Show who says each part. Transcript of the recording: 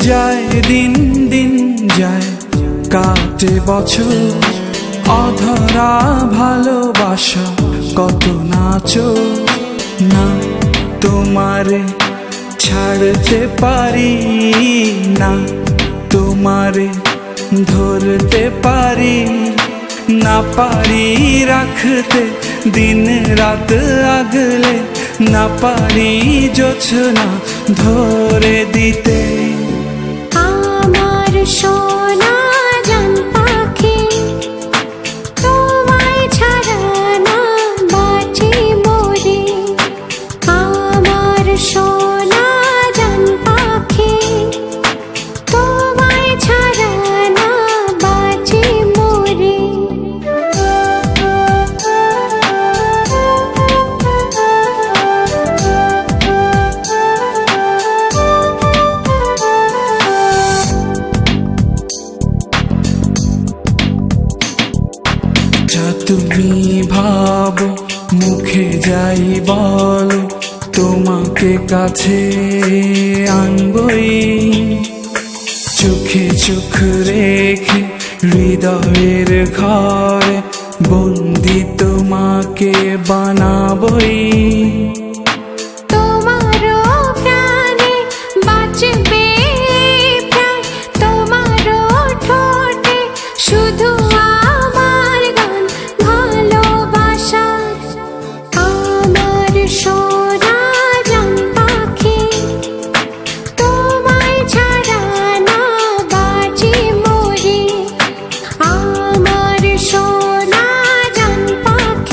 Speaker 1: যায় দিন দিন যায়, কাটে বছর, অধরা ভালোবাসা কত নাচো না, তোমারে ছাড়তে পারি না, তোমারে ধরতে পারি না, পারি রাখতে দিন রাত আগলে, না পারি জোছনা ধরে দিতে।
Speaker 2: আমার সোনা জান পাখি, তোমায় ছাড়া না বাঁচি মরি। আমার সোনা জান পাখি, তোমায় ছাড়া না বাঁচি মরি।
Speaker 1: তুমি ভাবো মুখে যাই বলো, তোমাকে কাছে আনবই, চোখে চোখ রেখে হৃদয়ে